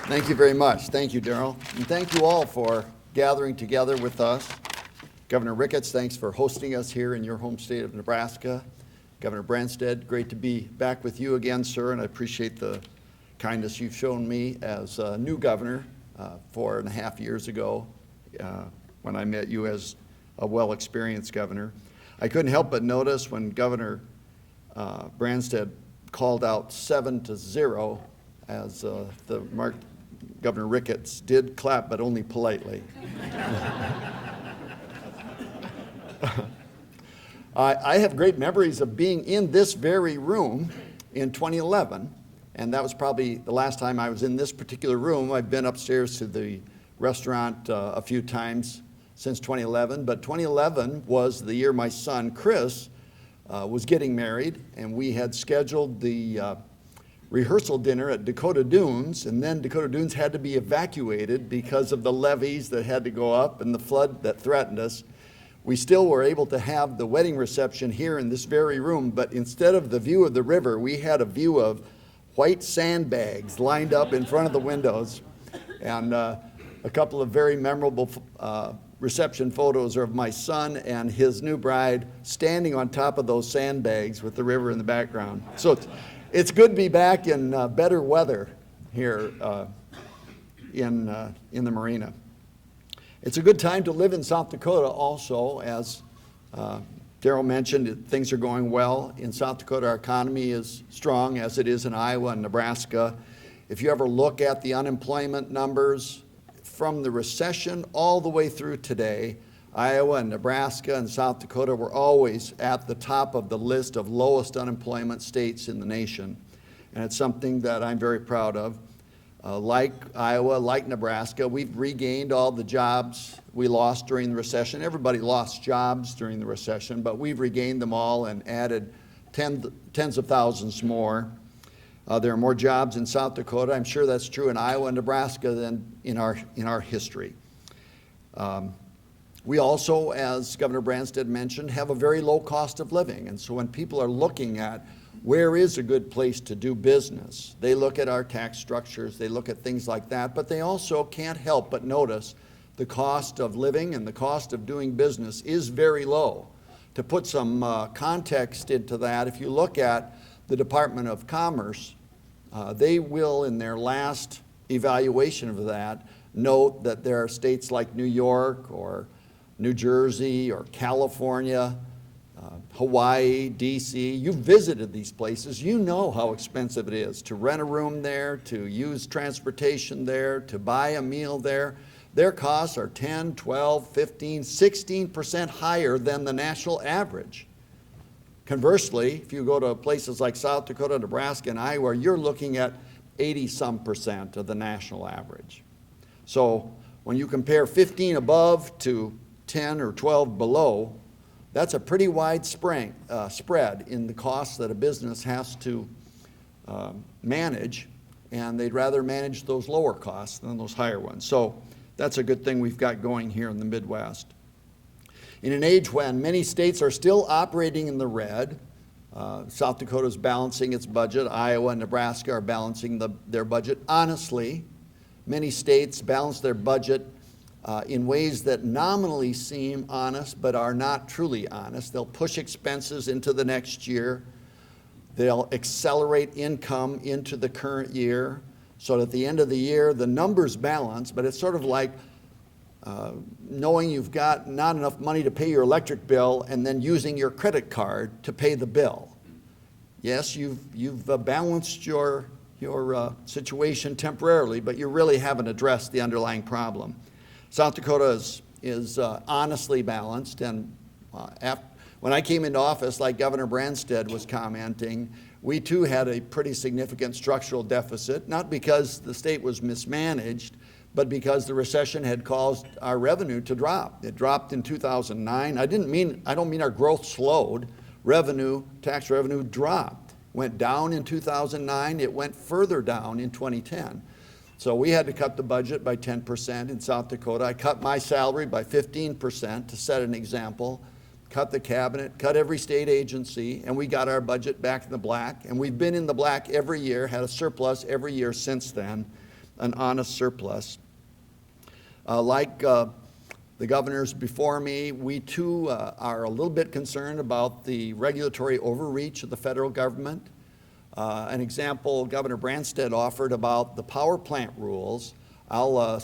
Thank you very much. Thank you, Darrell. And thank you all for gathering together with us. Governor Ricketts, thanks for hosting us here in your home state of Nebraska. Governor Branstad, great to be back with you again, sir, and I appreciate the kindness you've shown me as a new governor 4.5 years ago when I met you as a well-experienced governor. I couldn't help but notice when Governor Branstad called out 7-0 as Governor Ricketts did clap, but only politely. I have great memories of being in this very room in 2011, and that was probably the last time I was in this particular room. I've been upstairs to the restaurant a few times since 2011, but 2011 was the year my son, Chris, was getting married, and we had scheduled the rehearsal dinner at Dakota Dunes, and then Dakota Dunes had to be evacuated because of the levees that had to go up and the flood that threatened us. We still were able to have the wedding reception here in this very room, but instead of the view of the river, we had a view of white sandbags lined up in front of the windows, and a couple of very memorable reception photos are of my son and his new bride standing on top of those sandbags with the river in the background. So it's good to be back in better weather here in the marina. It's a good time to live in South Dakota also. As Darrell mentioned, things are going well. In South Dakota, our economy is strong as it is in Iowa and Nebraska. If you ever look at the unemployment numbers from the recession all the way through today, Iowa and Nebraska and South Dakota were always at the top of the list of lowest unemployment states in the nation. And it's something that I'm very proud of. Like Iowa, like Nebraska, we've regained all the jobs we lost during the recession. Everybody lost jobs during the recession, but we've regained them all and added tens of thousands more. There are more jobs in South Dakota. I'm sure that's true in Iowa and Nebraska than in our history. We also, as Governor Branstad mentioned, have a very low cost of living. And so when people are looking at where is a good place to do business, they look at our tax structures, they look at things like that, but they also can't help but notice the cost of living and the cost of doing business is very low. To put some context into that, if you look at the Department of Commerce, they will, in their last evaluation of that, note that there are states like New York or New Jersey or California, Hawaii, DC. You've visited these places. You know how expensive it is to rent a room there, to use transportation there, to buy a meal there. Their costs are 10, 12, 15, 16% higher than the national average. Conversely, if you go to places like South Dakota, Nebraska, and Iowa, you're looking at 80-some% of the national average. So when you compare 15 above to 10 or 12 below, that's a pretty wide spread in the costs that a business has to manage, and they'd rather manage those lower costs than those higher ones. So that's a good thing we've got going here in the Midwest. In an age when many states are still operating in the red, South Dakota is balancing its budget. Iowa and Nebraska are balancing their budget honestly. Many states balance their budget in ways that nominally seem honest but are not truly honest. They'll push expenses into the next year. They'll accelerate income into the current year so that at the end of the year the numbers balance, but it's sort of like knowing you've got not enough money to pay your electric bill and then using your credit card to pay the bill. Yes, you've balanced your situation temporarily, but you really haven't addressed the underlying problem. South Dakota is honestly balanced, and when I came into office, like Governor Branstad was commenting, we too had a pretty significant structural deficit, not because the state was mismanaged, but because the recession had caused our revenue to drop. It dropped in 2009. I don't mean our growth slowed. Tax revenue dropped. Went down in 2009. It went further down in 2010. So we had to cut the budget by 10% in South Dakota. I cut my salary by 15% to set an example, cut the cabinet, cut every state agency, and we got our budget back in the black. And we've been in the black every year, had a surplus every year since then. an honest surplus. Like the governors before me, we too are a little bit concerned about the regulatory overreach of the federal government. An example Governor Branstad offered about the power plant rules, I'll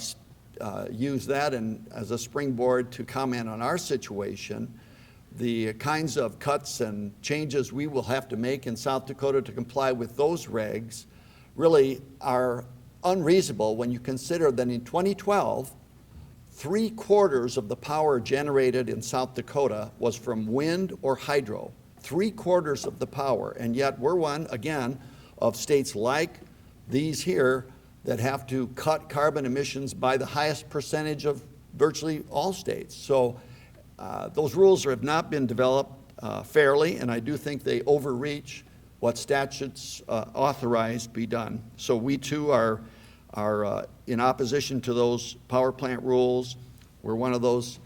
use that as a springboard to comment on our situation. The kinds of cuts and changes we will have to make in South Dakota to comply with those regs really are unreasonable when you consider that in 2012, 3/4 of the power generated in South Dakota was from wind or hydro. 3/4 of the power, and yet we're one, again, of states like these here that have to cut carbon emissions by the highest percentage of virtually all states. So those rules have not been developed fairly, and I do think they overreach what statutes authorize be done. So we too are in opposition to those power plant rules. We're one of those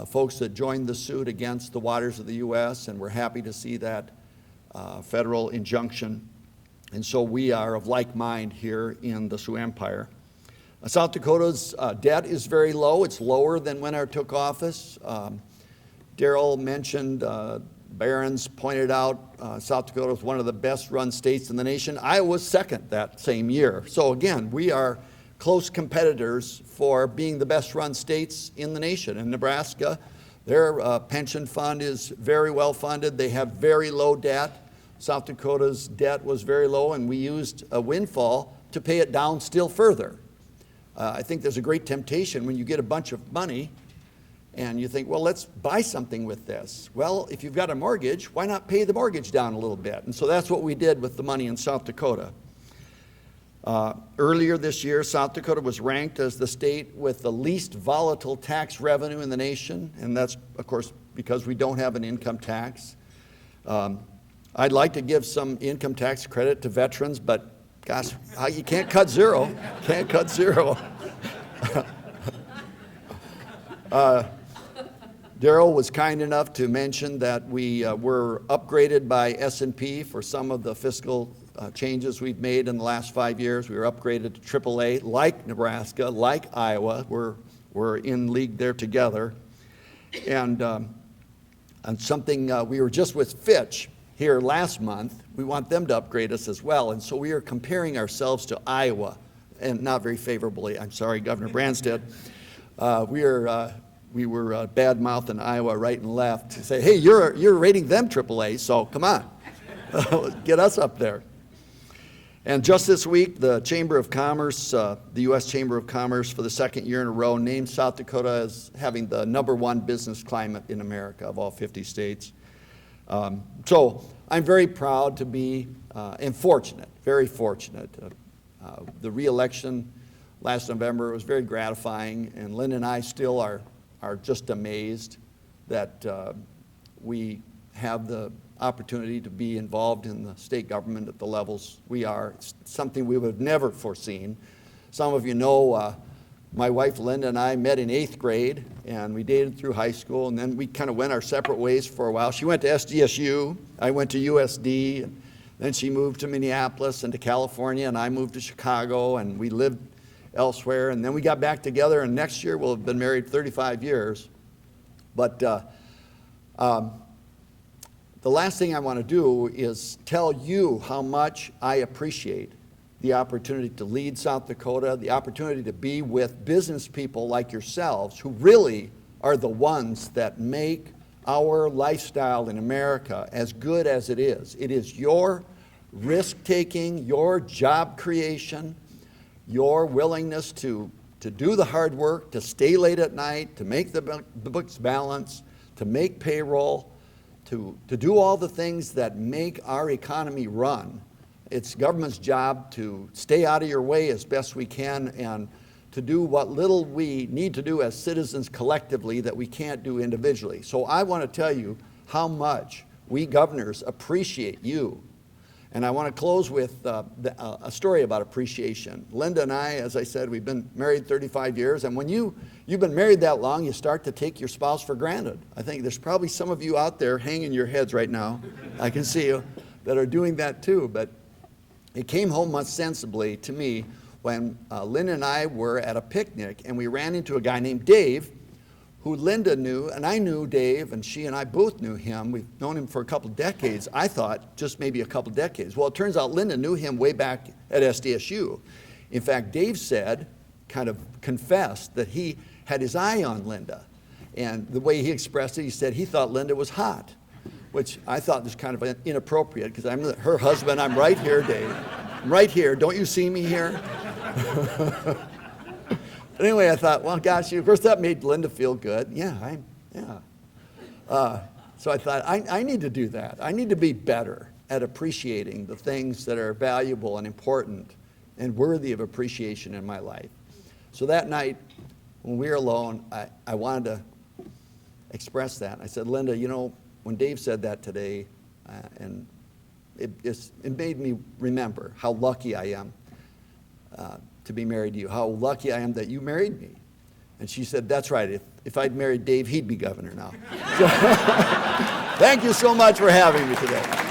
folks that joined the suit against the waters of the U.S., and we're happy to see that federal injunction. And so we are of like mind here in the Sioux Empire. South Dakota's debt is very low. It's lower than when I took office. Darrell mentioned, Barron's pointed out, South Dakota is one of the best run states in the nation. Iowa's second that same year. So again, we are close competitors for being the best run states in the nation. In Nebraska, their pension fund is very well funded. They have very low debt. South Dakota's debt was very low, and we used a windfall to pay it down still further. I think there's a great temptation when you get a bunch of money and you think, well, let's buy something with this. Well, if you've got a mortgage, why not pay the mortgage down a little bit? And so that's what we did with the money in South Dakota. Earlier this year, South Dakota was ranked as the state with the least volatile tax revenue in the nation, and that's, of course, because we don't have an income tax. I'd like to give some income tax credit to veterans, but gosh, you can't cut zero. Can't cut zero. Darrell was kind enough to mention that we were upgraded by S&P for some of the fiscal changes we've made in the last 5 years. We were upgraded to AAA, like Nebraska, like Iowa. We're in league there together. And something we were just with Fitch here last month. We want them to upgrade us as well. And so we are comparing ourselves to Iowa, and not very favorably. I'm sorry, Governor Branstad. We were bad-mouthing Iowa right and left to say, hey, you're rating them AAA, so come on, get us up there. And just this week, the Chamber of Commerce, the U.S. Chamber of Commerce, for the second year in a row, named South Dakota as having the #1 business climate in America of all 50 states. So I'm very proud to be, and fortunate, very fortunate. The re-election last November was very gratifying, and Lynn and I still are just amazed that we have the opportunity to be involved in the state government at the levels we are. It's something we would have never foreseen. Some of you know my wife Linda and I met in 8th grade, and we dated through high school, and then we kind of went our separate ways for a while. She went to SDSU, I went to USD, and then she moved to Minneapolis and to California, and I moved to Chicago, and we lived elsewhere, and then we got back together, and next year we'll have been married 35 years. But the last thing I want to do is tell you how much I appreciate the opportunity to lead South Dakota, the opportunity to be with business people like yourselves who really are the ones that make our lifestyle in America as good as it is. It is your risk-taking, your job creation, your willingness to do the hard work, to stay late at night, to make the books balance, to make payroll, to do all the things that make our economy run. It's government's job to stay out of your way as best we can and to do what little we need to do as citizens collectively that we can't do individually. So I want to tell you how much we governors appreciate you. And I want to close with a story about appreciation. Linda and I, as I said, we've been married 35 years, and when you've been married that long, you start to take your spouse for granted. I think there's probably some of you out there hanging your heads right now, I can see you, that are doing that too. But it came home most sensibly to me when Linda and I were at a picnic, and we ran into a guy named Dave, who Linda knew, and I knew Dave, and she and I both knew him. We've known him for a couple decades. I thought just maybe a couple decades. Well, it turns out Linda knew him way back at SDSU. In fact, Dave said, kind of confessed, that he had his eye on Linda. And the way he expressed it, he said he thought Linda was hot, which I thought was kind of inappropriate, because I'm her husband. I'm right here, Dave. I'm right here. Don't you see me here? But anyway, I thought, well, gosh, of course that made Linda feel good. Yeah. So I thought, I need to do that. I need to be better at appreciating the things that are valuable and important and worthy of appreciation in my life. So that night, when we were alone, I wanted to express that. I said, Linda, you know, when Dave said that today, and it made me remember how lucky I am to be married to you, how lucky I am that you married me. And she said, that's right, if I'd married Dave, he'd be governor now. So, thank you so much for having me today.